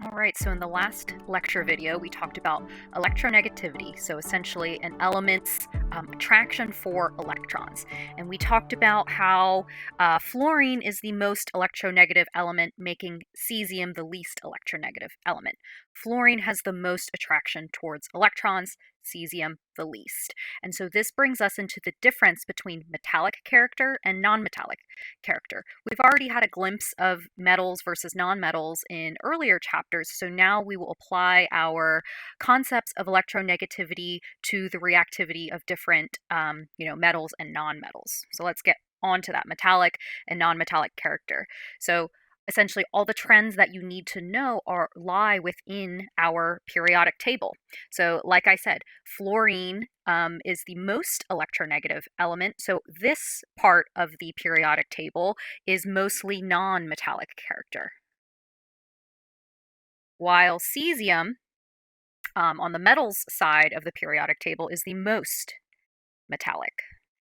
All right, so in the last lecture video, we talked about electronegativity, so essentially an element's attraction for electrons. And we talked about how fluorine is the most electronegative element, making cesium the least electronegative element. Fluorine has the most attraction towards electrons, cesium the least. And so this brings us into the difference between metallic character and nonmetallic character. We've already had a glimpse of metals versus nonmetals in earlier chapters, so now we will apply our concepts of electronegativity to the reactivity of different metals and nonmetals. So let's get on to that metallic and nonmetallic character. So essentially all the trends that you need to know lie within our periodic table. So like I said, fluorine is the most electronegative element. So this part of the periodic table is mostly non-metallic character. While cesium, on the metals side of the periodic table, is the most metallic.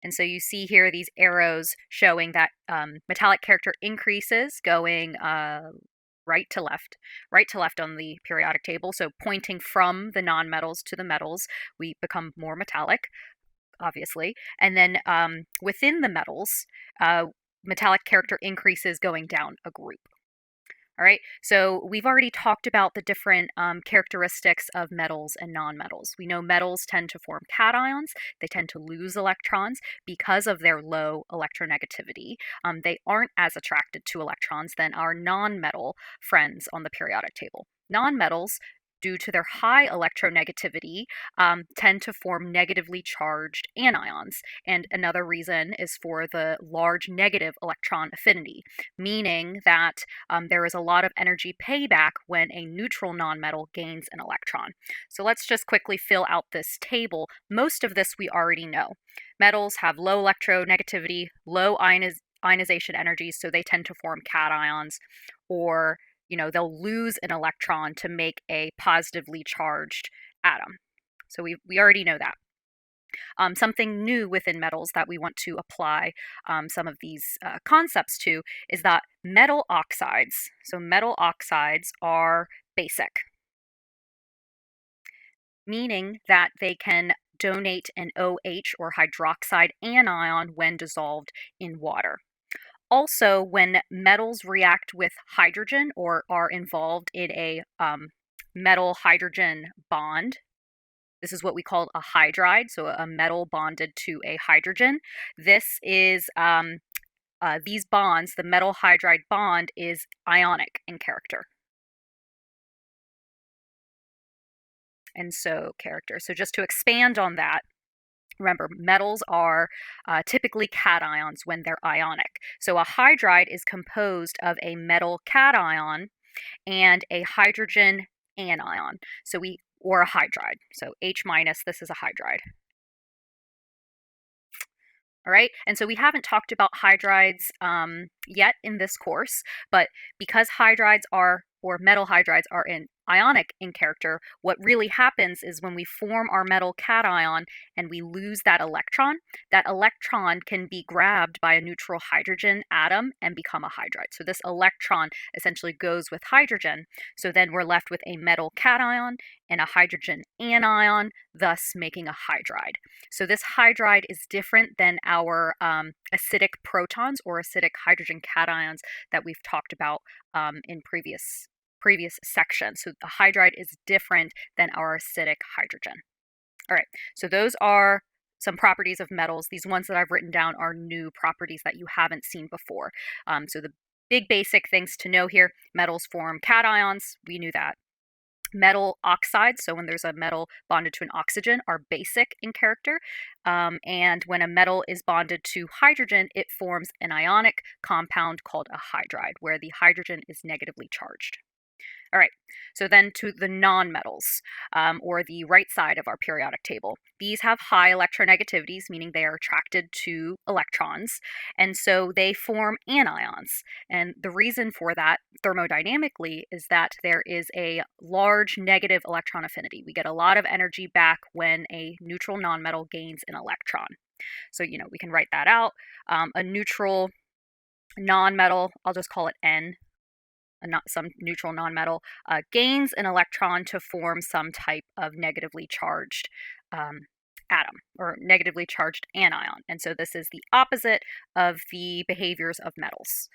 And so you see here these arrows showing that metallic character increases going right to left on the periodic table. So pointing from the nonmetals to the metals, we become more metallic, obviously. And then within the metals, metallic character increases going down a group. All right, so we've already talked about the different characteristics of metals and nonmetals. We know metals tend to form cations. They tend to lose electrons because of their low electronegativity. They aren't as attracted to electrons than our nonmetal friends on the periodic table. Nonmetals, due to their high electronegativity, tend to form negatively charged anions. And another reason is for the large negative electron affinity, meaning that there is a lot of energy payback when a neutral nonmetal gains an electron. So let's just quickly fill out this table. Most of this we already know. Metals have low electronegativity, low ionization energies, so they tend to form cations, or they'll lose an electron to make a positively charged atom. So we already know that. Something new within metals that we want to apply some of these concepts to is that metal oxides. So metal oxides are basic, meaning that they can donate an OH or hydroxide anion when dissolved in water. Also, when metals react with hydrogen or are involved in a metal hydrogen bond, this is what we call a hydride, so a metal bonded to a hydrogen. This is these bonds, the metal hydride bond is ionic in character. And so character. So just to expand on that, remember, metals are typically cations when they're ionic. So a hydride is composed of a metal cation and a hydrogen anion. Or a hydride. So H minus, this is a hydride. All right, and so we haven't talked about hydrides yet in this course, but because hydrides are, or metal hydrides are ionic in character, what really happens is when we form our metal cation and we lose that electron can be grabbed by a neutral hydrogen atom and become a hydride. So this electron essentially goes with hydrogen. So then we're left with a metal cation and a hydrogen anion, thus making a hydride. So this hydride is different than our acidic protons or acidic hydrogen cations that we've talked about in previous section. So the hydride is different than our acidic hydrogen. All right, so those are some properties of metals. These ones that I've written down are new properties that you haven't seen before. So the big basic things to know here: metals form cations, we knew that. Metal oxides, so when there's a metal bonded to an oxygen, are basic in character. And when a metal is bonded to hydrogen, it forms an ionic compound called a hydride, where the hydrogen is negatively charged. All right, so then to the nonmetals, or the right side of our periodic table. These have high electronegativities, meaning they are attracted to electrons, and so they form anions. And the reason for that, thermodynamically, is that there is a large negative electron affinity. We get a lot of energy back when a neutral nonmetal gains an electron. So, we can write that out. A neutral nonmetal, I'll just call it N. some neutral nonmetal, gains an electron to form some type of negatively charged atom or negatively charged anion. And so this is the opposite of the behaviors of metals.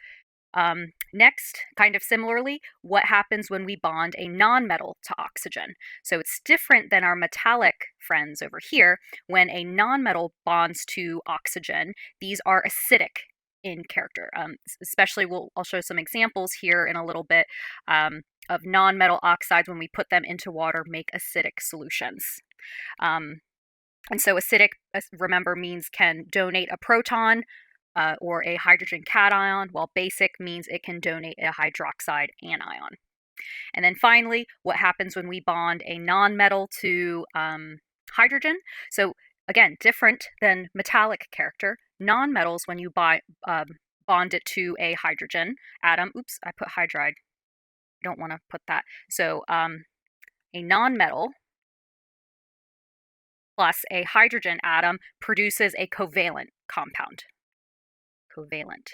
Next, kind of similarly, what happens when we bond a nonmetal to oxygen? So it's different than our metallic friends over here. When a nonmetal bonds to oxygen, these are acidic in character. Especially, I'll show some examples here in a little bit of nonmetal oxides when we put them into water make acidic solutions. And so acidic, remember, means can donate a proton or a hydrogen cation, while basic means it can donate a hydroxide anion. And then finally, what happens when we bond a nonmetal to hydrogen? So again, different than metallic character. Nonmetals, when you bond it to a hydrogen atom, oops, I put hydride. I don't want to put that. So a nonmetal plus a hydrogen atom produces a covalent compound. Covalent.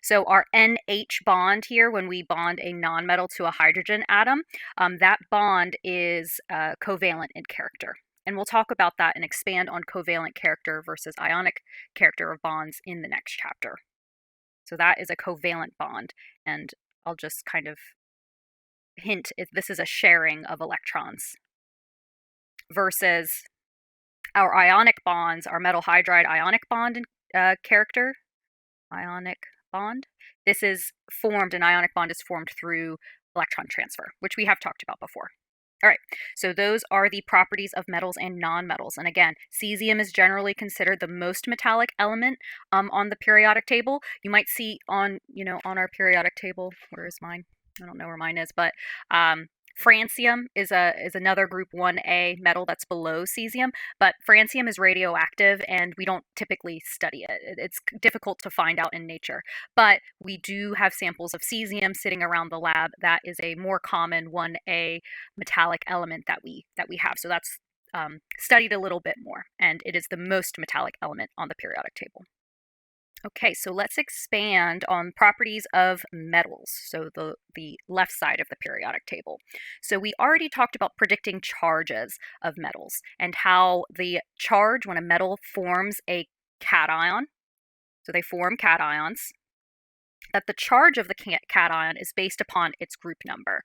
So our NH bond here, when we bond a nonmetal to a hydrogen atom, that bond is covalent in character. And we'll talk about that and expand on covalent character versus ionic character of bonds in the next chapter. So that is a covalent bond, and I'll just kind of hint if this is a sharing of electrons versus our ionic bonds, our metal hydride ionic bond character. Ionic bond. This is formed, an ionic bond is formed through electron transfer, which we have talked about before. All right, so those are the properties of metals and nonmetals. And again, cesium is generally considered the most metallic element on the periodic table. You might see on our periodic table, where is mine? I don't know where mine is, but francium is another group 1A metal that's below cesium, but francium is radioactive and we don't typically study it. It's difficult to find out in nature, but we do have samples of cesium sitting around the lab. That is a more common 1A metallic element that we have. So that's studied a little bit more, and it is the most metallic element on the periodic table. Okay, so let's expand on properties of metals, so the left side of the periodic table. So we already talked about predicting charges of metals and how the charge when a metal forms a cation, so they form cations, that the charge of the cation is based upon its group number,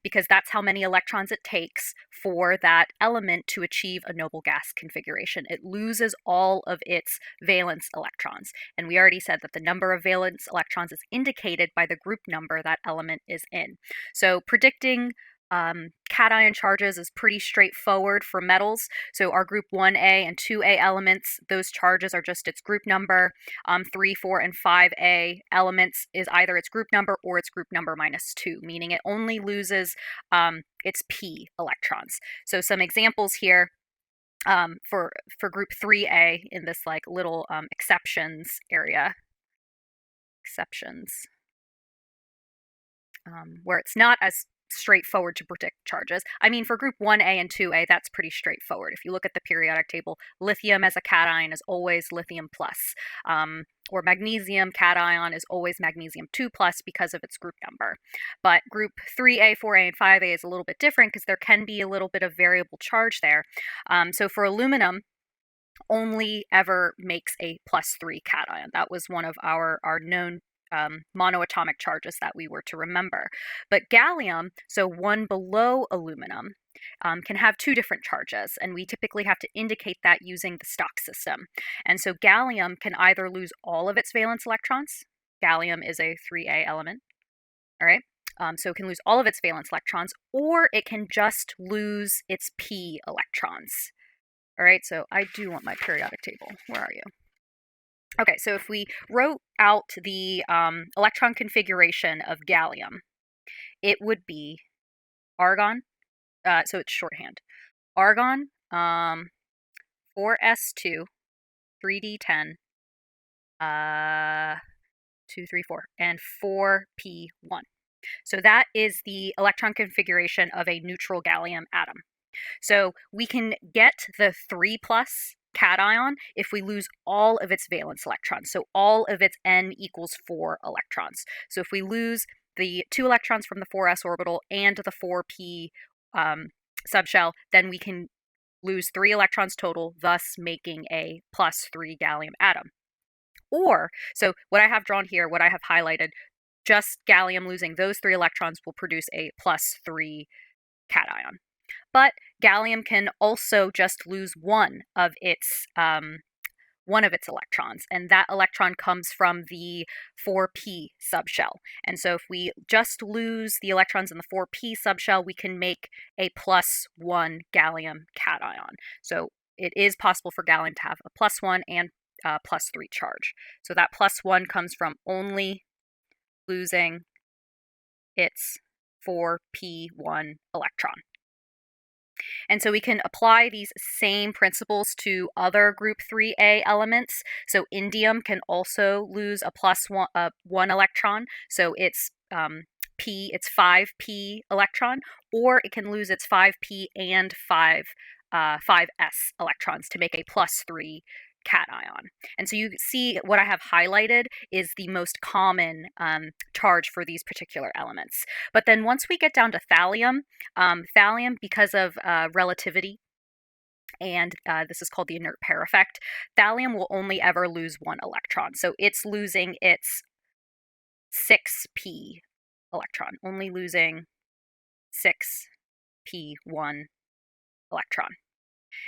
because that's how many electrons it takes for that element to achieve a noble gas configuration. It loses all of its valence electrons. And we already said that the number of valence electrons is indicated by the group number that element is in. So predicting cation charges is pretty straightforward for metals. So our group 1A and 2A elements, those charges are just its group number. 3, 4, and 5A elements is either its group number or its group number minus 2, meaning it only loses its p electrons. So some examples here for group 3A in this like little exceptions area. Exceptions. Where it's not as straightforward to predict charges. I mean, for group 1A and 2A, that's pretty straightforward. If you look at the periodic table, lithium as a cation is always lithium plus, or magnesium cation is always magnesium 2 plus because of its group number. But group 3A, 4A, and 5A is a little bit different because there can be a little bit of variable charge there. So for aluminum, only ever makes a +3 cation. That was one of our known monoatomic charges that we were to remember. But gallium, so one below aluminum, can have two different charges, and we typically have to indicate that using the stock system. And so gallium can either lose all of its valence electrons. Gallium is a 3A element, all right? So it can lose all of its valence electrons, or it can just lose its p electrons. All right, so I do want my periodic table. Where are you? Okay, so if we wrote out the electron configuration of gallium, it would be argon, so it's shorthand. Argon, 4s2, 3d10, 2, 3, 4, and 4p1. So that is the electron configuration of a neutral gallium atom. So we can get the 3 plus cation if we lose all of its valence electrons. So all of its n equals 4 electrons. So if we lose the 2 electrons from the 4s orbital and the 4p subshell, then we can lose 3 electrons total, thus making a +3 gallium atom. Or, so what I have drawn here, what I have highlighted, just gallium losing those 3 electrons will produce a +3 cation. But gallium can also just lose one of its electrons, and that electron comes from the 4p subshell. And so if we just lose the electrons in the 4p subshell, we can make a +1 gallium cation. So it is possible for gallium to have a +1 and +3 charge. So that +1 comes from only losing its 4p1 electron. And so we can apply these same principles to other group 3A elements. So indium can also lose a +1 electron. So it's its 5p electron, or it can lose its 5p and 5s electrons to make a +3 cation. And so you see what I have highlighted is the most common charge for these particular elements. But then once we get down to thallium, because of relativity, and this is called the inert pair effect, thallium will only ever lose 1 electron. So it's losing its 6p electron, only losing 6p1 electron.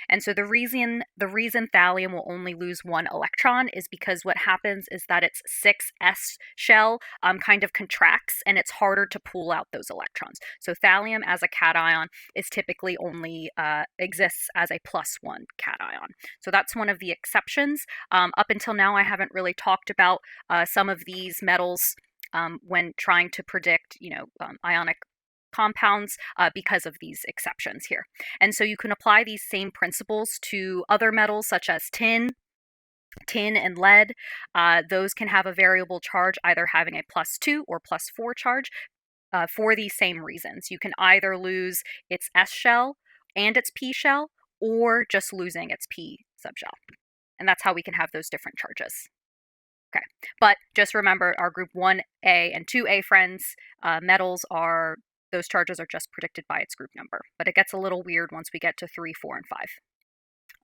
And so the reason thallium will only lose 1 electron is because what happens is that its 6s shell kind of contracts, and it's harder to pull out those electrons. So thallium as a cation is typically only exists as a +1 cation. So that's one of the exceptions. Up until now, I haven't really talked about some of these metals when trying to predict, ionic compounds because of these exceptions here. And so you can apply these same principles to other metals such as tin and lead. Those can have a variable charge, either having a +2 or +4 charge for these same reasons. You can either lose its S shell and its P shell, or just losing its P subshell. And that's how we can have those different charges. Okay, but just remember our group 1A and 2A friends, metals those charges are just predicted by its group number, but it gets a little weird once we get to 3, 4, and 5.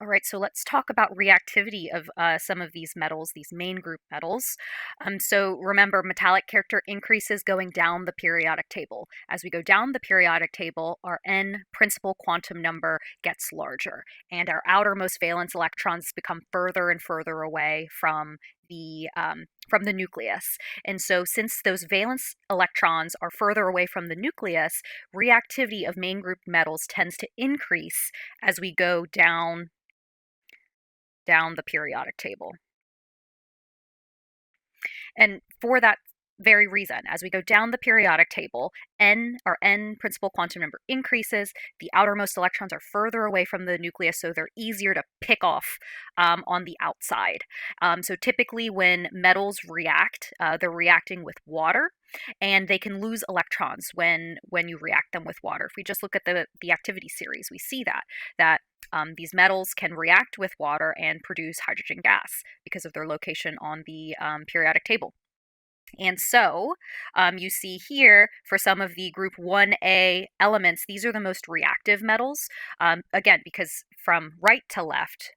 All right, so let's talk about reactivity of some of these metals, these main group metals. So remember, metallic character increases going down the periodic table. As we go down the periodic table, our N principal quantum number gets larger, and our outermost valence electrons become further and further away from the nucleus. And so since those valence electrons are further away from the nucleus, reactivity of main group metals tends to increase as we go down the periodic table. And for that very reason, as we go down the periodic table, our N principal quantum number increases, the outermost electrons are further away from the nucleus, so they're easier to pick off on the outside. So typically when metals react, they're reacting with water, and they can lose electrons when you react them with water. If we just look at the activity series, we see that these metals can react with water and produce hydrogen gas because of their location on the periodic table. And so you see here for some of the group 1A elements, these are the most reactive metals, again, because from right to left,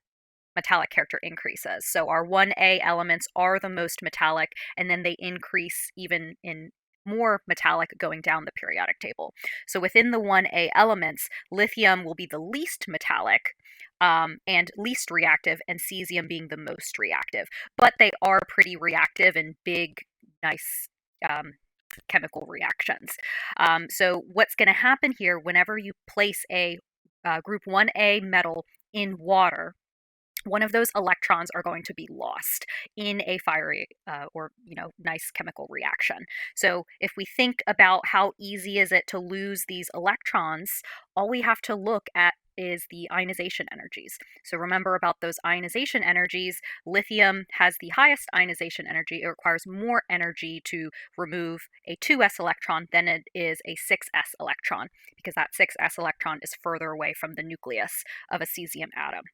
metallic character increases. So our 1A elements are the most metallic, and then they increase even in more metallic going down the periodic table. So within the 1A elements, lithium will be the least metallic and least reactive, and cesium being the most reactive. But they are pretty reactive in big, nice chemical reactions. So what's going to happen here whenever you place a group 1A metal in water, one of those electrons are going to be lost in a fiery or nice chemical reaction. So if we think about how easy is it to lose these electrons, all we have to look at is the ionization energies. So remember about those ionization energies, lithium has the highest ionization energy. It requires more energy to remove a 2s electron than it is a 6s electron, because that 6s electron is further away from the nucleus of a cesium atom.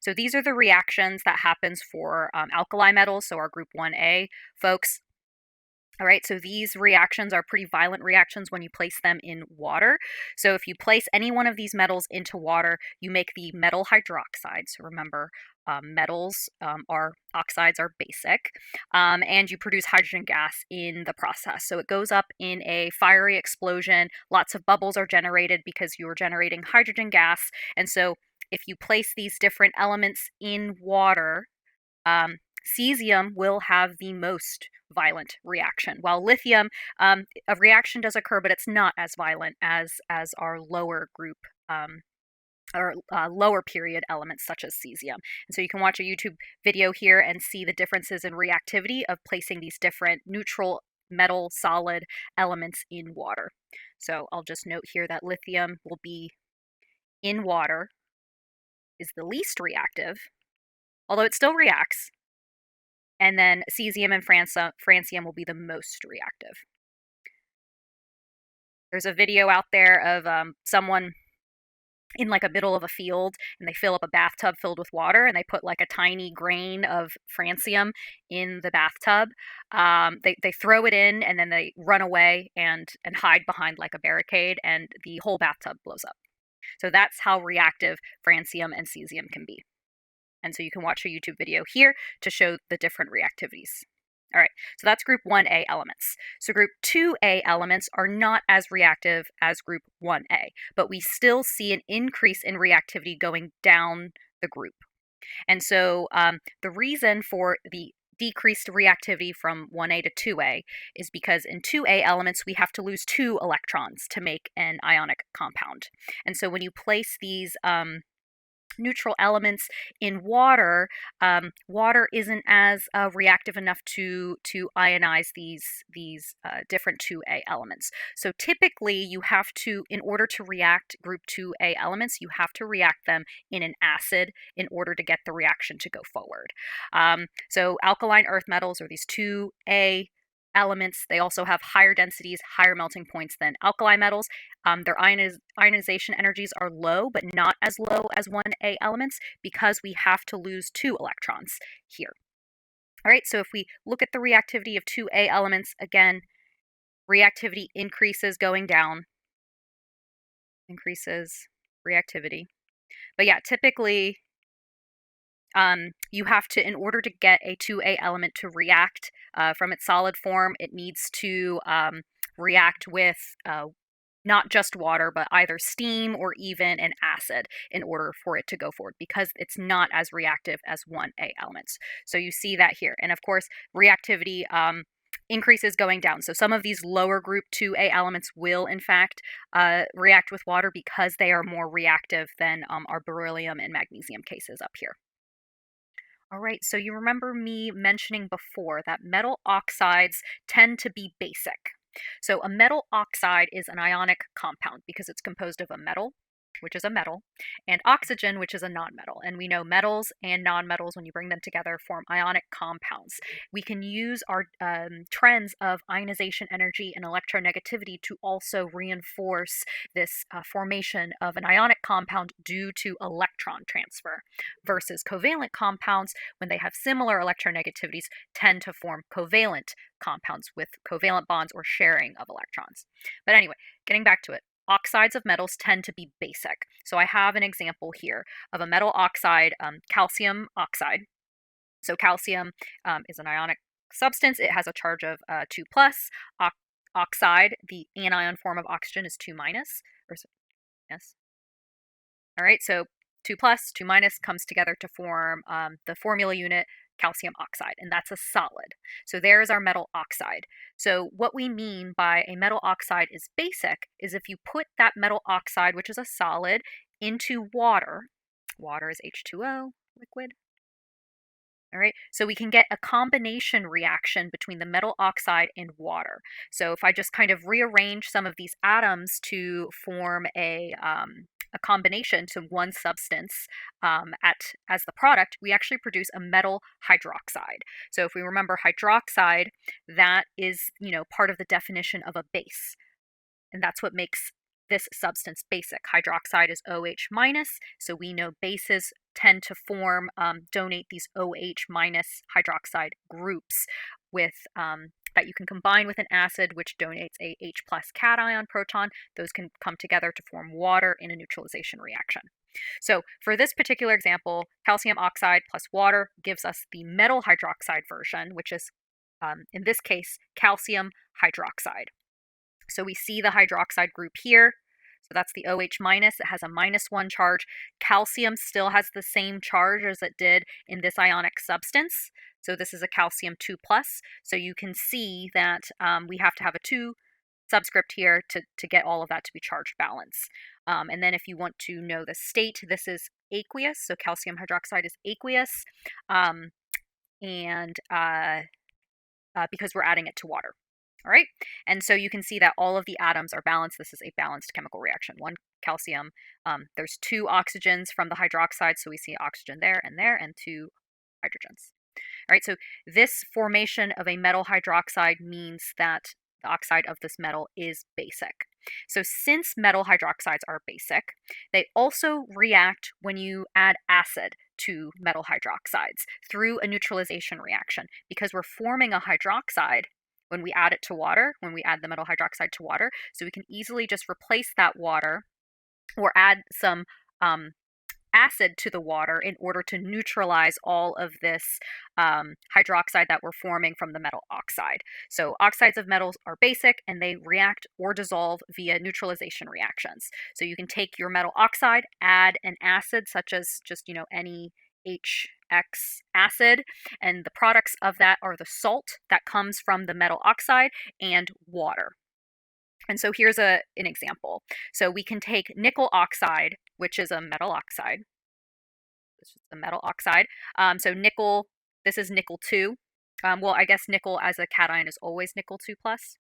So these are the reactions that happens for alkali metals, so our group 1A folks. All right, so these reactions are pretty violent reactions when you place them in water. So if you place any one of these metals into water, you make the metal hydroxide. So remember, metals are oxides are basic, and you produce hydrogen gas in the process. So it goes up in a fiery explosion. Lots of bubbles are generated because you are generating hydrogen gas. And so if you place these different elements in water, cesium will have the most violent reaction, while lithium, a reaction does occur, but it's not as violent as our lower group, or lower period elements such as cesium. And so you can watch a YouTube video here and see the differences in reactivity of placing these different neutral metal solid elements in water. So I'll just note here that lithium will be in water is the least reactive, although it still reacts. And then cesium and francium will be the most reactive. There's a video out there of someone in like a middle of a field, and they fill up a bathtub filled with water, and they put like a tiny grain of francium in the bathtub. They throw it in, and then they run away and hide behind like a barricade, and the whole bathtub blows up. So that's how reactive francium and cesium can be. And so you can watch a YouTube video here to show the different reactivities. All right, so that's group 1A elements. So group 2A elements are not as reactive as group 1A, but we still see an increase in reactivity going down the group. And so the reason for the decreased reactivity from 1A to 2A is because in 2A elements, we have to lose 2 electrons to make an ionic compound. And so when you place these neutral elements in water, water isn't as reactive enough to ionize these different 2A elements. So typically you have to, in order to react group 2A elements, you have to react them in an acid in order to get the reaction to go forward. So alkaline earth metals, or these 2A elements, they also have higher densities, higher melting points than alkali metals. Their ionization energies are low, but not as low as 1A elements because we have to lose 2 electrons here. All right, so if we look at the reactivity of 2A elements, again, reactivity increases going down, increases reactivity. But yeah, typically you have to, in order to get a 2A element to react from its solid form, it needs to react with not just water, but either steam or even an acid in order for it to go forward, because it's not as reactive as 1A elements. So you see that here. And of course, reactivity increases going down. So some of these lower group 2A elements will in fact react with water because they are more reactive than our beryllium and magnesium cases up here. All right, so you remember me mentioning before that metal oxides tend to be basic. So a metal oxide is an ionic compound because it's composed of a metal, which is a metal, and oxygen, which is a nonmetal. And we know metals and nonmetals, when you bring them together, form ionic compounds. We can use our trends of ionization energy and electronegativity to also reinforce this formation of an ionic compound due to electron transfer, versus covalent compounds, when they have similar electronegativities, tend to form covalent compounds with covalent bonds or sharing of electrons. But anyway, getting back to it. Oxides of metals tend to be basic. So I have an example here of a metal oxide, calcium oxide. So calcium is an ionic substance. It has a charge of 2 plus. Oxide, the anion form of oxygen, is 2 minus. Yes. All right, so 2 plus, 2 minus comes together to form the formula unit calcium oxide, and that's a solid. So there's our metal oxide. So what we mean by a metal oxide is basic is if you put that metal oxide, which is a solid, into water. Water is H2O, liquid. All right, so we can get a combination reaction between the metal oxide and water. So if I just kind of rearrange some of these atoms to form a combination to one substance as the product, we actually produce a metal hydroxide. So if we remember hydroxide, that is, part of the definition of a base. And that's what makes this substance basic. Hydroxide is OH minus, so we know bases tend to form, donate these OH minus hydroxide groups with that you can combine with an acid which donates a H plus cation proton. Those can come together to form water in a neutralization reaction. So for this particular example, calcium oxide plus water gives us the metal hydroxide version, which is, in this case, calcium hydroxide. So we see the hydroxide group here. So that's the OH minus. It has a -1 charge. Calcium still has the same charge as it did in this ionic substance. So this is a calcium 2 plus. So you can see that we have to have a 2 subscript here to get all of that to be charged balance. And then if you want to know the state, this is aqueous. So calcium hydroxide is aqueous. And because we're adding it to water. All right, and so you can see that all of the atoms are balanced. This is a balanced chemical reaction. One calcium, there's 2 oxygens from the hydroxide, so we see oxygen there, and 2 hydrogens. All right, so this formation of a metal hydroxide means that the oxide of this metal is basic. So since metal hydroxides are basic, they also react when you add acid to metal hydroxides through a neutralization reaction. Because we're forming a hydroxide when we add it to water, when we add the metal hydroxide to water, so we can easily just replace that water or add some acid to the water in order to neutralize all of this hydroxide that we're forming from the metal oxide. So oxides of metals are basic and they react or dissolve via neutralization reactions. So you can take your metal oxide, add an acid such as just, any HX acid, and the products of that are the salt that comes from the metal oxide and water. And so here's an example. So we can take nickel oxide, which is a metal oxide. This is the metal oxide. So nickel, this is nickel 2. Well, I guess nickel as a cation is always nickel 2 plus.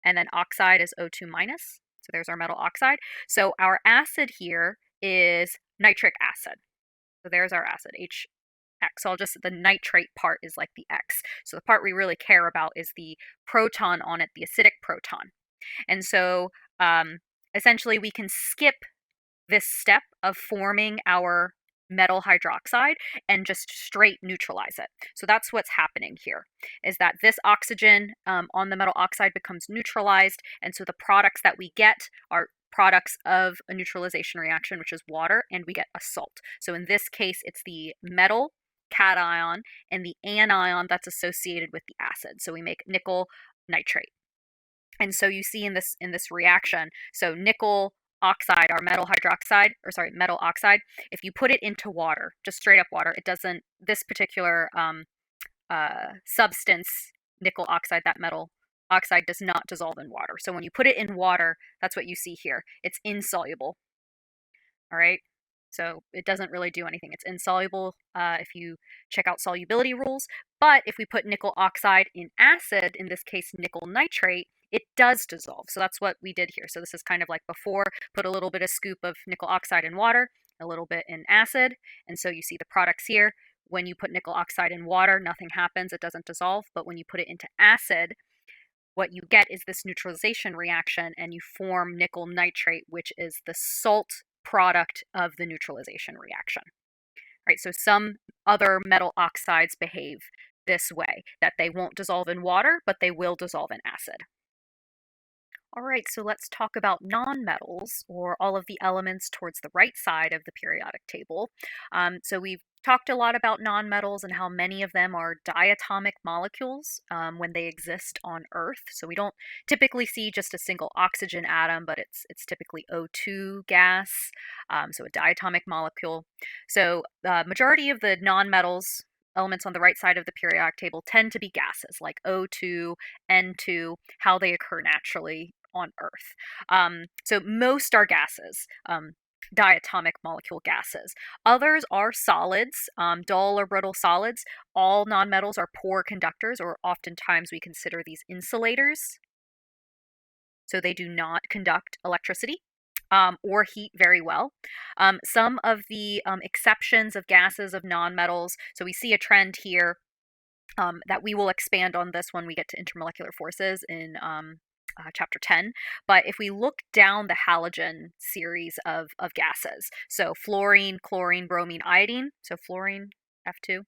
And then oxide is O2 minus. So there's our metal oxide. So our acid here is nitric acid. So there's our acid, HX. So the nitrate part is like the X. So the part we really care about is the proton on it, the acidic proton. And so essentially we can skip this step of forming our metal hydroxide and just straight neutralize it. So that's what's happening here, is that this oxygen on the metal oxide becomes neutralized, and so the products that we get are products of a neutralization reaction, which is water, and we get a salt. So in this case, it's the metal cation and the anion that's associated with the acid. So we make nickel nitrate. And so you see in this reaction, so nickel oxide, our metal oxide, if you put it into water, just straight up water, it doesn't, this particular substance, nickel oxide, that metal oxide does not dissolve in water. So when you put it in water, that's what you see here. It's insoluble. All right. So it doesn't really do anything. It's insoluble if you check out solubility rules. But if we put nickel oxide in acid, in this case nickel nitrate, it does dissolve. So that's what we did here. So this is kind of like before, put a little bit of scoop of nickel oxide in water, a little bit in acid. And so you see the products here. When you put nickel oxide in water, nothing happens. It doesn't dissolve. But when you put it into acid, what you get is this neutralization reaction and you form nickel nitrate, which is the salt product of the neutralization reaction. Right, so some other metal oxides behave this way, that they won't dissolve in water, but they will dissolve in acid. All right, so let's talk about nonmetals, or all of the elements towards the right side of the periodic table. So we've talked a lot about nonmetals and how many of them are diatomic molecules when they exist on Earth. So we don't typically see just a single oxygen atom, but it's typically O2 gas, so a diatomic molecule. So the majority of the nonmetals, elements on the right side of the periodic table, tend to be gases like O2, N2, how they occur naturally on Earth. So most are gases, diatomic molecule gases. Others are solids, dull or brittle solids. All nonmetals are poor conductors, or oftentimes we consider these insulators. So they do not conduct electricity or heat very well. Some of the exceptions of gases of nonmetals, so we see a trend here that we will expand on this when we get to intermolecular forces in chapter 10. But if we look down the halogen series of gases, so fluorine, chlorine, bromine, iodine, so fluorine, F2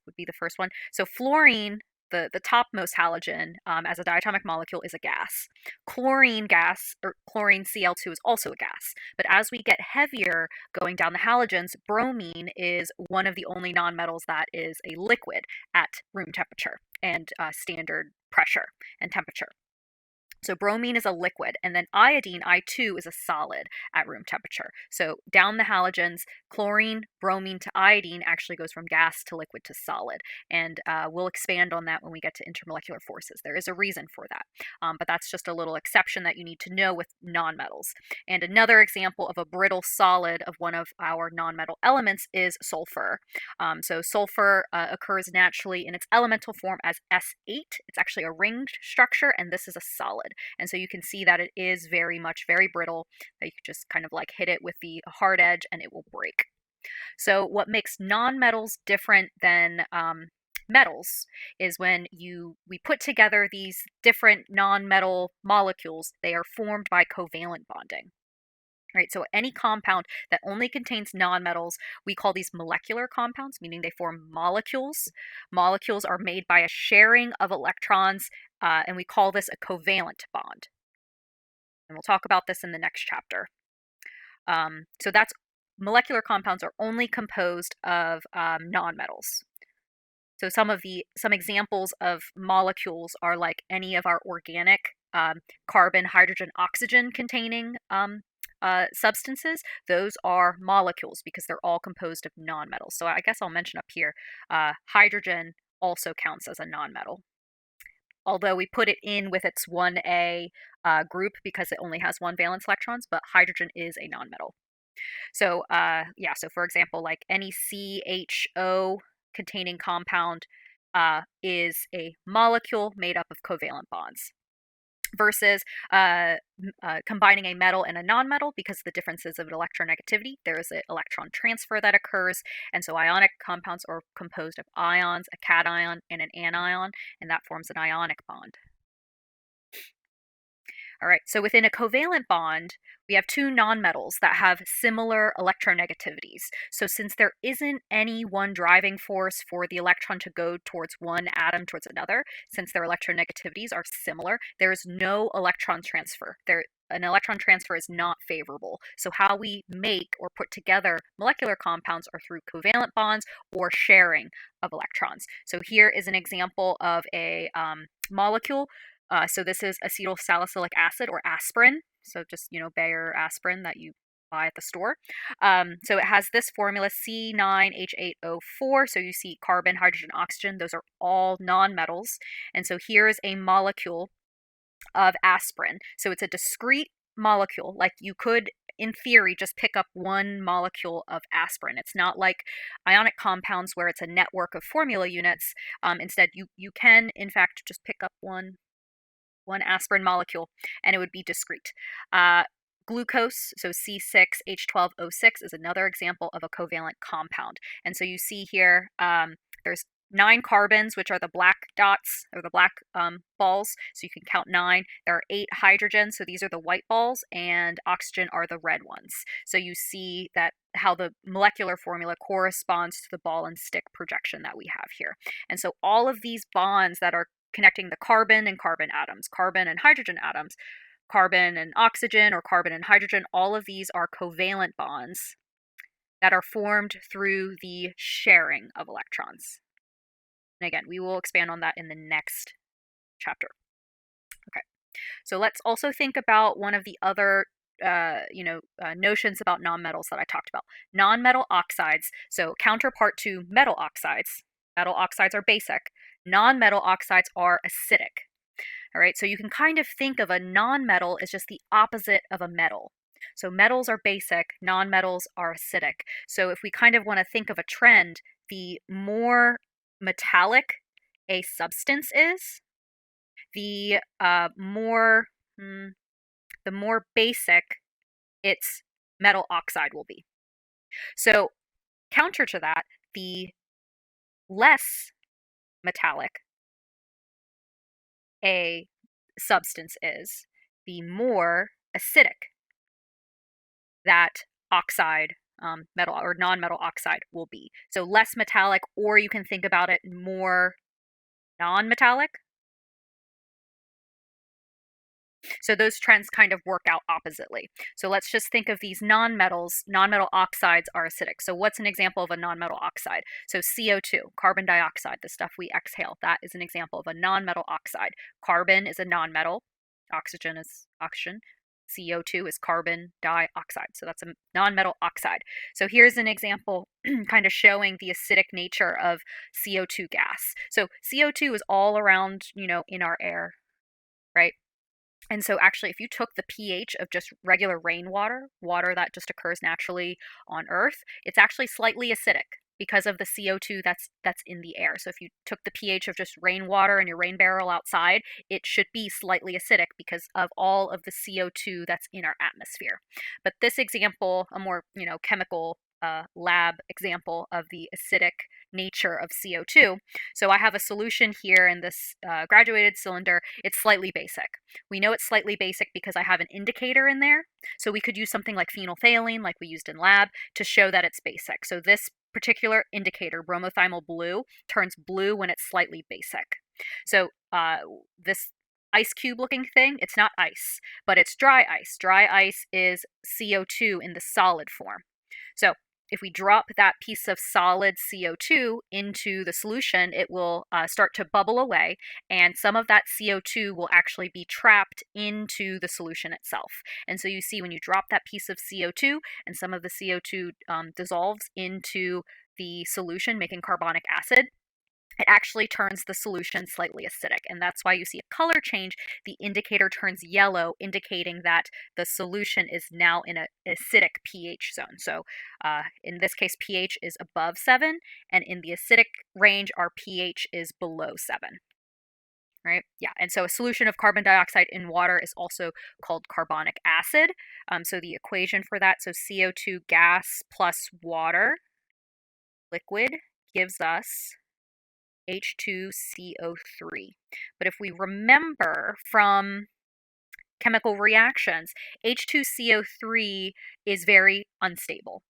would be the first one. So fluorine the topmost halogen as a diatomic molecule is a gas. Chlorine gas, or chlorine Cl2, is also a gas. But as we get heavier going down the halogens, bromine is one of the only nonmetals that is a liquid at room temperature and standard pressure and temperature. So bromine is a liquid, and then iodine, I2, is a solid at room temperature. So down the halogens, chlorine, bromine to iodine actually goes from gas to liquid to solid. And we'll expand on that when we get to intermolecular forces. There is a reason for that, but that's just a little exception that you need to know with nonmetals. And another example of a brittle solid of one of our nonmetal elements is sulfur. So sulfur occurs naturally in its elemental form as S8. It's actually a ringed structure, and this is a solid. And so you can see that it is very brittle. You can just kind of like hit it with the hard edge and it will break. So what makes nonmetals different than metals is when we put together these different nonmetal molecules, they are formed by covalent bonding. Right, so any compound that only contains nonmetals, we call these molecular compounds, meaning they form molecules. Molecules are made by a sharing of electrons, and we call this a covalent bond. And we'll talk about this in the next chapter. So that's molecular compounds are only composed of nonmetals. So some examples of molecules are like any of our organic carbon, hydrogen, oxygen containing substances. Those are molecules because they're all composed of nonmetals. So I guess I'll mention up here, hydrogen also counts as a nonmetal. Although we put it in with its 1A group because it only has one valence electrons, but hydrogen is a nonmetal. So yeah, so for example, like any CHO containing compound is a molecule made up of covalent bonds, versus combining a metal and a nonmetal. Because of the differences of electronegativity, there is an electron transfer that occurs, and so ionic compounds are composed of ions, a cation, and an anion, and that forms an ionic bond. All right, so within a covalent bond, we have two nonmetals that have similar electronegativities. So since there isn't any one driving force for the electron to go towards one atom towards another, since their electronegativities are similar, there is no electron transfer. An electron transfer is not favorable. So how we make or put together molecular compounds are through covalent bonds or sharing of electrons. So here is an example of a molecule. So this is acetylsalicylic acid, or aspirin. So just, Bayer aspirin that you buy at the store. So it has this formula C9H8O4. So you see carbon, hydrogen, oxygen. Those are all nonmetals. And so here is a molecule of aspirin. So it's a discrete molecule. Like you could, in theory, just pick up one molecule of aspirin. It's not like ionic compounds where it's a network of formula units. Instead, you can, in fact, just pick up one aspirin molecule, and it would be discrete. Glucose, so C6H12O6, is another example of a covalent compound. And so you see here, there's 9 carbons, which are the black dots, or the black balls, so you can count 9. There are 8 hydrogens, so these are the white balls, and oxygen are the red ones. So you see that how the molecular formula corresponds to the ball and stick projection that we have here. And so all of these bonds that are connecting the carbon and carbon atoms, carbon and hydrogen atoms, carbon and oxygen, or carbon and hydrogen, all of these are covalent bonds that are formed through the sharing of electrons. And again, we will expand on that in the next chapter. Okay, so let's also think about one of the other notions about nonmetals that I talked about. Nonmetal oxides, so counterpart to metal oxides. Metal oxides are basic. Non-metal oxides are acidic. All right, so you can kind of think of a non-metal as just the opposite of a metal. So metals are basic, non-metals are acidic. So if we kind of want to think of a trend, the more metallic a substance is, the more basic its metal oxide will be. So counter to that, the less metallic a substance is, the more acidic that oxide, metal or non-metal oxide, will be. So less metallic, or you can think about it more Non-metallic. So those trends kind of work out oppositely. So let's just think of these nonmetals. Nonmetal oxides are acidic. So what's an example of a nonmetal oxide? So CO2, carbon dioxide, the stuff we exhale, that is an example of a nonmetal oxide. Carbon is a nonmetal, oxygen is oxygen. CO2 is carbon dioxide. So that's a nonmetal oxide. So here's an example kind of showing the acidic nature of CO2 gas. So CO2 is all around, in our air, right? And so, actually, if you took the pH of just regular rainwater, water that just occurs naturally on Earth, it's actually slightly acidic because of the CO2 that's in the air. So, if you took the pH of just rainwater in your rain barrel outside, it should be slightly acidic because of all of the CO2 that's in our atmosphere. But this example, a more chemical lab example of the acidic nature of CO2. So I have a solution here in this graduated cylinder. It's slightly basic. We know it's slightly basic because I have an indicator in there. So we could use something like phenolphthalein, like we used in lab, to show that it's basic. So this particular indicator, bromothiamyl blue, turns blue when it's slightly basic. So this ice cube looking thing, it's not ice, but it's dry ice. Dry ice is CO2 in the solid form. So if we drop that piece of solid CO2 into the solution, it will start to bubble away, and some of that CO2 will actually be trapped into the solution itself. And so you see when you drop that piece of CO2 and some of the CO2 dissolves into the solution, making carbonic acid, it actually turns the solution slightly acidic. And that's why you see a color change. The indicator turns yellow, indicating that the solution is now in an acidic pH zone. So in this case, pH is above 7, and in the acidic range, our pH is below 7. Right? Yeah, and so a solution of carbon dioxide in water is also called carbonic acid. So the equation for that, so CO2 gas plus water liquid gives us H2CO3. But if we remember from chemical reactions, H2CO3 is very unstable.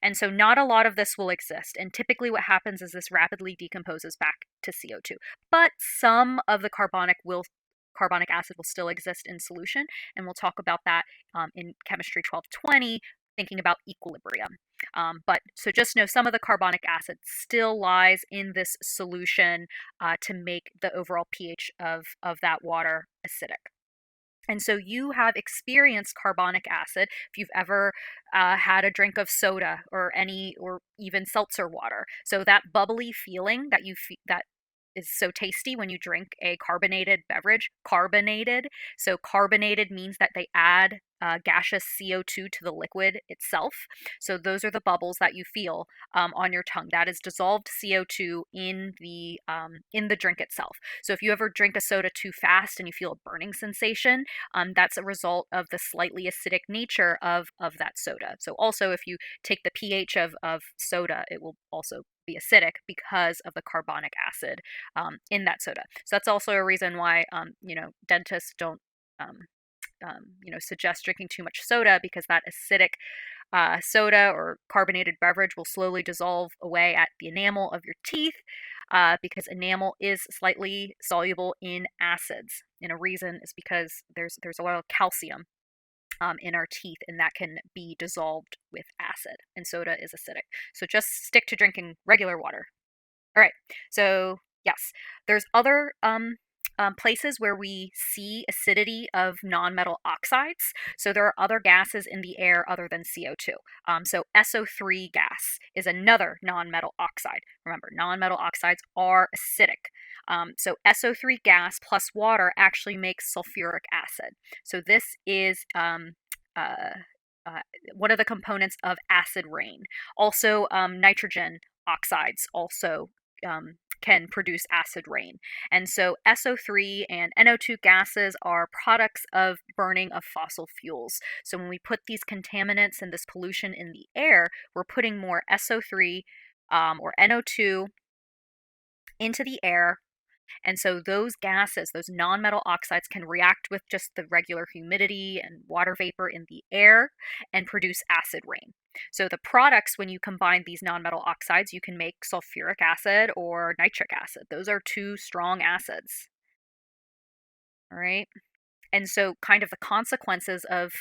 And so not a lot of this will exist. And typically what happens is this rapidly decomposes back to CO2. But some of the carbonic acid will still exist in solution, and we'll talk about that in chemistry 1220, thinking about equilibrium. But so just know some of the carbonic acid still lies in this solution to make the overall pH of that water acidic. And so you have experienced carbonic acid if you've ever had a drink of soda or even seltzer water. So that bubbly feeling that is so tasty when you drink a carbonated beverage. Carbonated. So carbonated means that they add gaseous CO2 to the liquid itself. So those are the bubbles that you feel on your tongue. That is dissolved CO2 in the drink itself. So if you ever drink a soda too fast and you feel a burning sensation, that's a result of the slightly acidic nature of that soda. So also if you take the pH of soda, it will also be acidic because of the carbonic acid in that soda. So that's also a reason why dentists don't suggest drinking too much soda, because that acidic soda or carbonated beverage will slowly dissolve away at the enamel of your teeth because enamel is slightly soluble in acids. And a reason is because there's a lot of calcium in our teeth, and that can be dissolved with acid, and soda is acidic. So just stick to drinking regular water. All right, so yes, there's other places where we see acidity of nonmetal oxides. So there are other gases in the air other than CO2. So SO3 gas is another nonmetal oxide. Remember, nonmetal oxides are acidic. So SO3 gas plus water actually makes sulfuric acid. So this is one of the components of acid rain. Also, nitrogen oxides also can produce acid rain. And so SO3 and NO2 gases are products of burning of fossil fuels. So when we put these contaminants and this pollution in the air, we're putting more SO3 or NO2 into the air And so those gases, those nonmetal oxides, can react with just the regular humidity and water vapor in the air and produce acid rain. So the products, when you combine these nonmetal oxides, you can make sulfuric acid or nitric acid. Those are two strong acids. All right. And so kind of the consequences of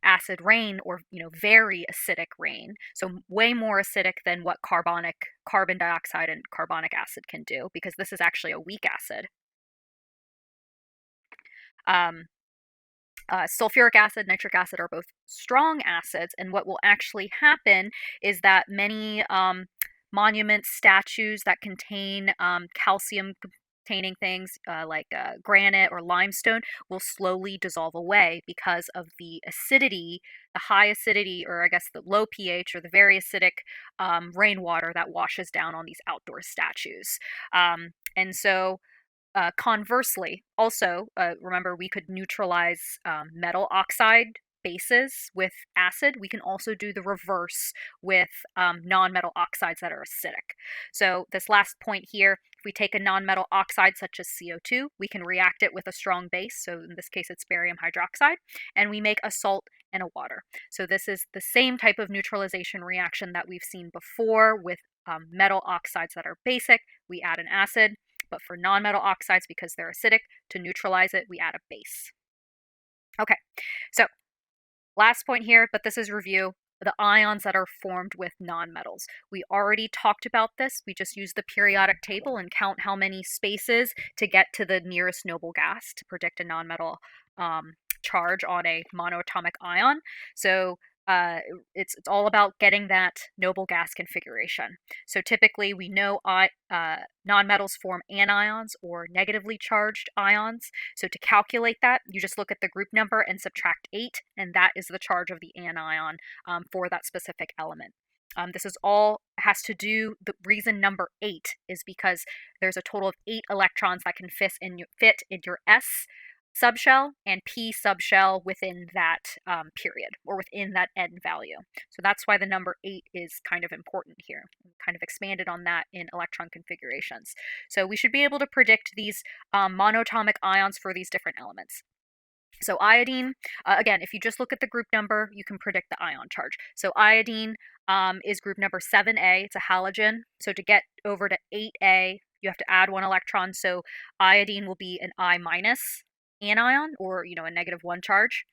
acid rain, or very acidic rain, so way more acidic than what carbon dioxide and carbonic acid can do, because this is actually a weak acid. um, Sulfuric acid, nitric acid are both strong acids, and what will actually happen is that many monuments, statues that contain calcium containing things like granite or limestone will slowly dissolve away because of the acidity, the high acidity, or I guess the low pH, or the very acidic rainwater that washes down on these outdoor statues. And so conversely, also, remember we could neutralize metal oxide bases with acid. We can also do the reverse with non-metal oxides that are acidic. So this last point here, if we take a non-metal oxide such as CO2, we can react it with a strong base. So in this case, it's barium hydroxide, and we make a salt and a water. So this is the same type of neutralization reaction that we've seen before with metal oxides that are basic. We add an acid. But for nonmetal oxides, because they're acidic, to neutralize it, we add a base. Okay, so last point here, but this is review, the ions that are formed with nonmetals. We already talked about this. We just use the periodic table and count how many spaces to get to the nearest noble gas to predict a nonmetal charge on a monoatomic ion. So it's all about getting that noble gas configuration. So typically we know nonmetals form anions, or negatively charged ions. So to calculate that, you just look at the group number and subtract 8, and that is the charge of the anion for that specific element. This is all has to do, the reason number 8 is because there's a total of 8 electrons that can fit in your S subshell and P subshell within that period, or within that N value. So that's why the number 8 is kind of important here. We kind of expanded on that in electron configurations. So we should be able to predict these monatomic ions for these different elements. So iodine, again, if you just look at the group number, you can predict the ion charge. So iodine is group number 7A. It's a halogen. So to get over to 8A, you have to add 1 electron. So iodine will be an I minus anion, or a -1 charge.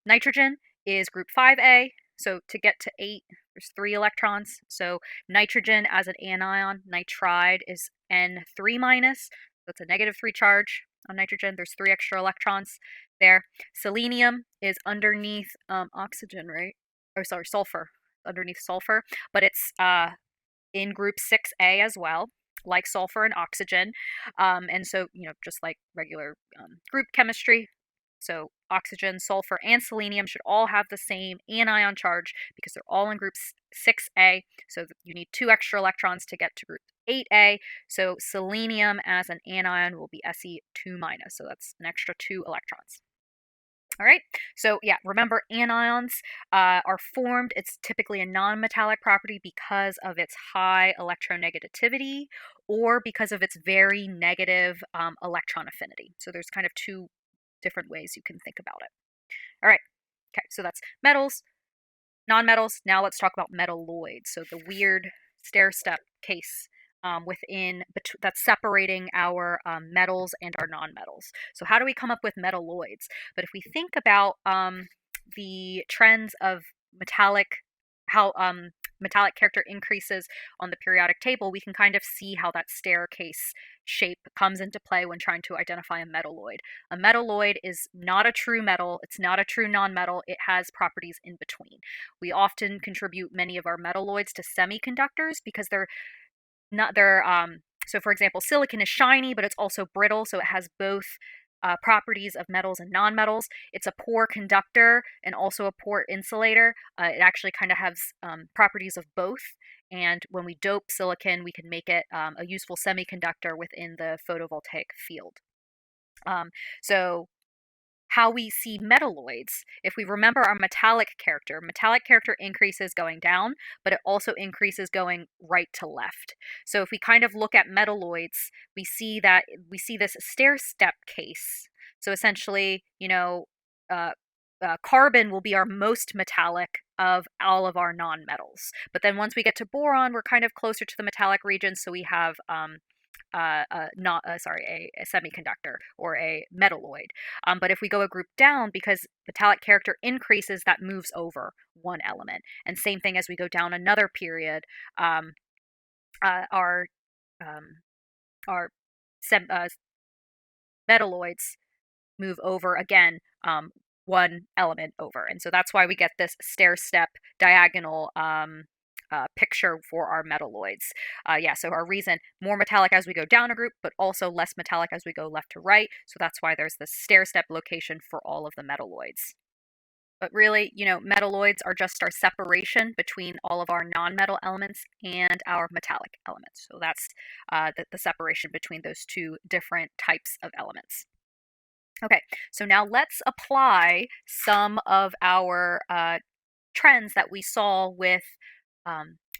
Nitrogen is group 5A. So to get to 8, there's 3 electrons. So nitrogen as an anion, nitride, is N3 minus. That's a -3 charge on nitrogen. There's 3 extra electrons there. Selenium is underneath oxygen, right? Or sorry, sulfur, underneath sulfur, but it's in group 6A as well, like sulfur and oxygen. And so, just like regular group chemistry, so oxygen, sulfur, and selenium should all have the same anion charge because they're all in group 6A. So you need 2 extra electrons to get to group 8A. So selenium as an anion will be Se2 minus. So that's an extra 2 electrons. All right, so yeah, remember anions are formed. It's typically a non-metallic property because of its high electronegativity, or because of its very negative electron affinity. So there's kind of 2 different ways you can think about it. All right, okay, so that's metals, nonmetals. Now let's talk about metalloids. So the weird stair-step case that's separating our metals and our nonmetals. So how do we come up with metalloids? But if we think about the trends of how metallic character increases on the periodic table, we can kind of see how that staircase shape comes into play when trying to identify a metalloid. A metalloid is not a true metal. It's not a true nonmetal. It has properties in between. We often contribute many of our metalloids to semiconductors because they're not they're so for example, silicon is shiny, but it's also brittle, so it has both properties of metals and nonmetals. It's a poor conductor and also a poor insulator. It actually kind of has properties of both, and when we dope silicon, we can make it a useful semiconductor within the photovoltaic field. So how we see metalloids. If we remember our metallic character increases going down, but it also increases going right to left. So if we kind of look at metalloids, we see this stair step case. So essentially, uh, carbon will be our most metallic of all of our nonmetals. But then once we get to boron, we're kind of closer to the metallic region, so we have not a semiconductor or a metalloid. But if we go a group down, because metallic character increases, that moves over one element. And same thing as we go down another period, um, our um, our metalloids move over again, one element over. And so that's why we get this stair step diagonal picture for our metalloids. So our reason, more metallic as we go down a group, but also less metallic as we go left to right. So that's why there's this stair step location for all of the metalloids. But really, metalloids are just our separation between all of our nonmetal elements and our metallic elements. So that's the separation between those two different types of elements. Okay, so now let's apply some of our trends that we saw with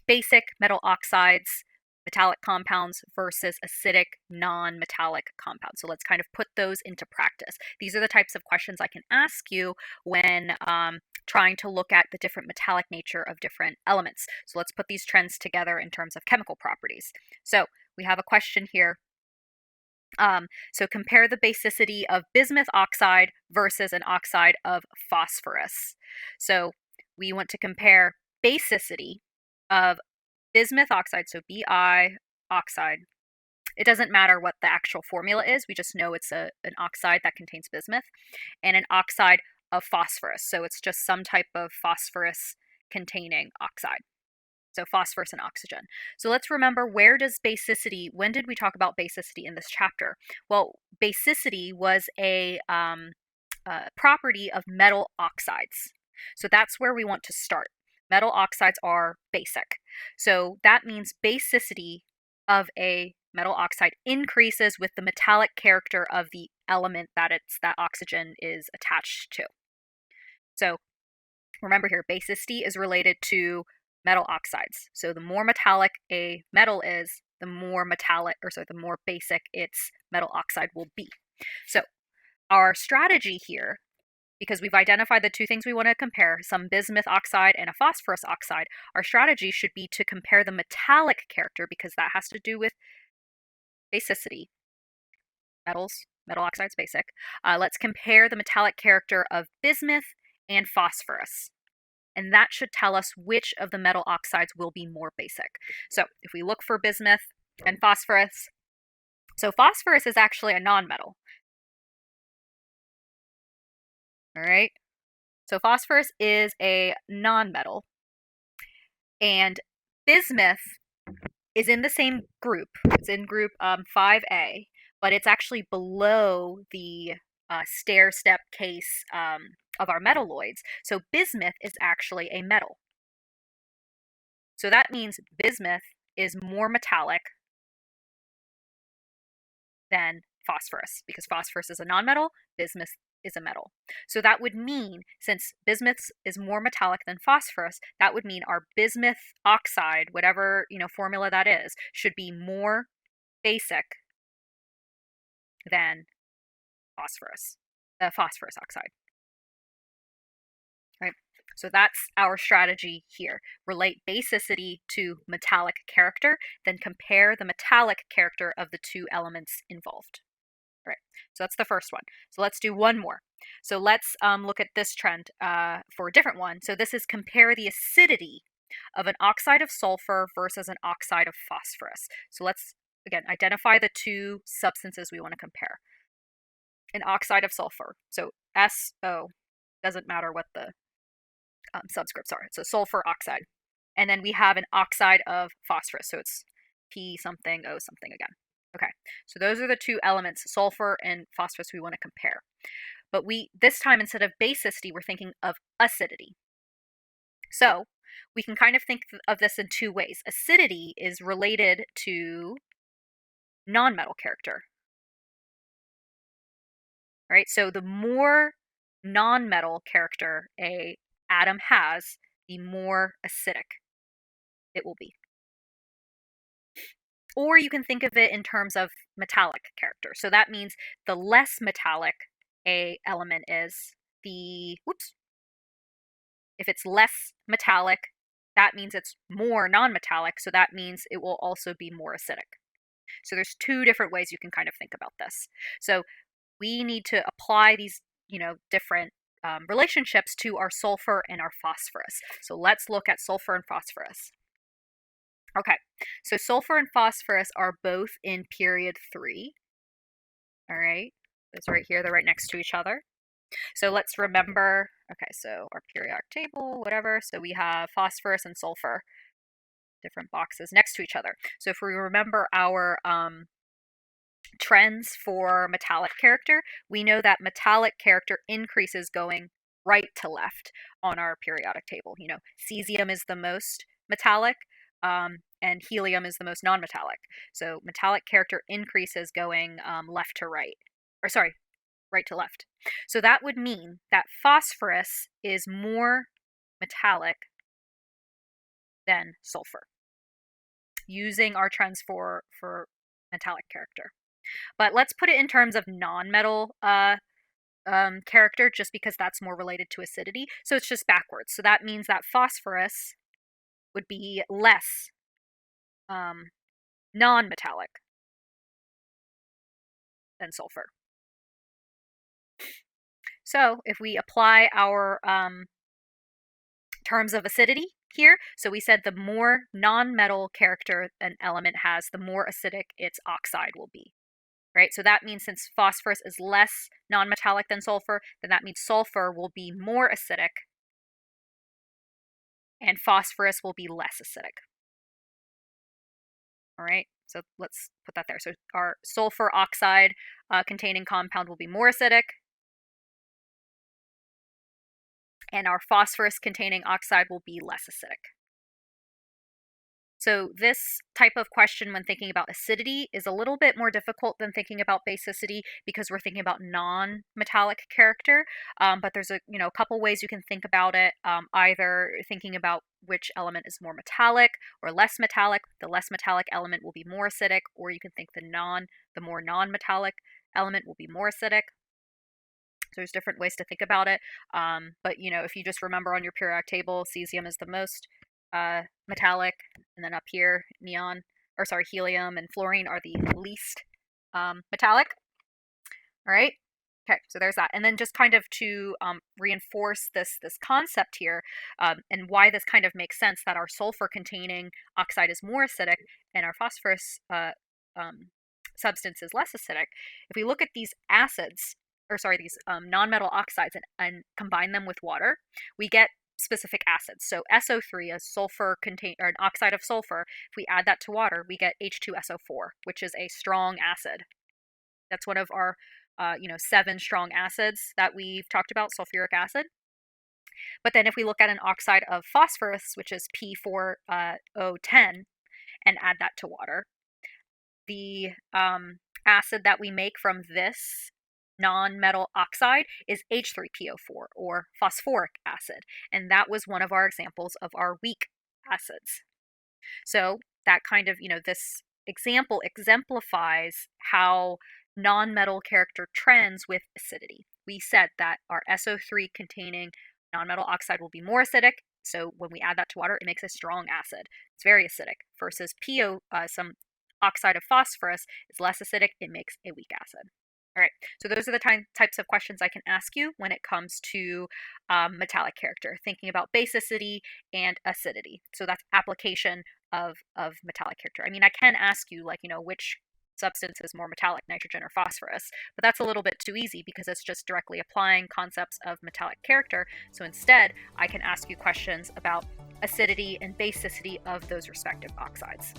basic metal oxides, metallic compounds versus acidic non-metallic compounds. So let's kind of put those into practice. These are the types of questions I can ask you when trying to look at the different metallic nature of different elements. So let's put these trends together in terms of chemical properties. So we have a question here. So compare the basicity of bismuth oxide versus an oxide of phosphorus. So we want to compare basicity of bismuth oxide, so Bi oxide. It doesn't matter what the actual formula is, we just know it's an oxide that contains bismuth, and an oxide of phosphorus. So it's just some type of phosphorus containing oxide. So phosphorus and oxygen. So let's remember, when did we talk about basicity in this chapter? Well, basicity was a property of metal oxides. So that's where we want to start. Metal oxides are basic. So that means basicity of a metal oxide increases with the metallic character of the element that oxygen is attached to. So remember here, basicity is related to metal oxides. So the more metallic a metal is, the more basic its metal oxide will be. So our strategy here, because we've identified the two things we want to compare, some bismuth oxide and a phosphorus oxide, our strategy should be to compare the metallic character, because that has to do with basicity. Metal oxide's basic. Let's compare the metallic character of bismuth and phosphorus. And that should tell us which of the metal oxides will be more basic. So if we look for bismuth and phosphorus, so phosphorus is actually a nonmetal. All right. So phosphorus is a nonmetal, and bismuth is in the same group. It's in group 5A, but it's actually below the stair step case of our metalloids. So bismuth is actually a metal. So that means bismuth is more metallic than phosphorus, because phosphorus is a nonmetal, bismuth is a metal. So that would mean, since bismuth is more metallic than phosphorus, that would mean our bismuth oxide, whatever formula that is, should be more basic than phosphorus oxide. Right? So that's our strategy here. Relate basicity to metallic character, then compare the metallic character of the two elements involved. Right. So that's the first one. So let's do one more. So let's look at this trend for a different one. So this is compare the acidity of an oxide of sulfur versus an oxide of phosphorus. So let's, again, identify the two substances we want to compare. An oxide of sulfur. So SO, doesn't matter what the subscripts are. So sulfur oxide. And then we have an oxide of phosphorus. So it's P something, O something again. Okay, so those are the two elements, sulfur and phosphorus, we want to compare. But this time, instead of basicity, we're thinking of acidity. So we can kind of think of this in two ways. Acidity is related to nonmetal character. Right? So the more non-metal character a atom has, the more acidic it will be. Or you can think of it in terms of metallic character. So that means the less metallic a element is, if it's less metallic, that means it's more non-metallic, so that means it will also be more acidic. So there's two different ways you can kind of think about this. So we need to apply these, different relationships to our sulfur and our phosphorus. So let's look at sulfur and phosphorus. Okay, so sulfur and phosphorus are both in period 3. All right, those right here, they're right next to each other. So let's remember, okay, so our periodic table, whatever. So we have phosphorus and sulfur, different boxes next to each other. So if we remember our trends for metallic character, we know that metallic character increases going right to left on our periodic table. Cesium is the most metallic, and helium is the most non-metallic. So metallic character increases going left to right, or sorry, right to left. So that would mean that phosphorus is more metallic than sulfur, using our trends for metallic character. But let's put it in terms of non-metal character, just because that's more related to acidity. So it's just backwards. So that means that phosphorus would be less non-metallic than sulfur. So if we apply our terms of acidity here, so we said the more non-metal character an element has, the more acidic its oxide will be. Right? So that means since phosphorus is less non-metallic than sulfur, then that means sulfur will be more acidic and phosphorus will be less acidic. All right, so let's put that there. So our sulfur oxide containing compound will be more acidic, and our phosphorus containing oxide will be less acidic. So this type of question when thinking about acidity is a little bit more difficult than thinking about basicity, because we're thinking about non-metallic character. But there's a couple ways you can think about it. Either thinking about which element is more metallic or less metallic. The less metallic element will be more acidic, or you can think the more non-metallic element will be more acidic. So there's different ways to think about it. But if you just remember on your periodic table, cesium is the most metallic, and then up here helium and fluorine are the least metallic. All right, okay, so there's that. And then just kind of to reinforce this concept here, and why this kind of makes sense, that our sulfur containing oxide is more acidic and our phosphorus substance is less acidic. If we look at these acids, these nonmetal oxides, and combine them with water, we get specific acids. So SO3, an oxide of sulfur, if we add that to water, we get H2SO4, which is a strong acid. That's one of our 7 strong acids that we've talked about, sulfuric acid. But then if we look at an oxide of phosphorus, which is P4O10, and add that to water, the acid that we make from this non-metal oxide is H3PO4, or phosphoric acid, and that was one of our examples of our weak acids. So that kind of, this example exemplifies how non-metal character trends with acidity. We said that our SO3 containing non-metal oxide will be more acidic, so when we add that to water, it makes a strong acid. It's very acidic, versus some oxide of phosphorus is less acidic, it makes a weak acid. All right, so those are the types of questions I can ask you when it comes to metallic character, thinking about basicity and acidity. So that's application of metallic character. I mean, I can ask you, which substance is more metallic, nitrogen or phosphorus, but that's a little bit too easy because it's just directly applying concepts of metallic character. So instead, I can ask you questions about acidity and basicity of those respective oxides.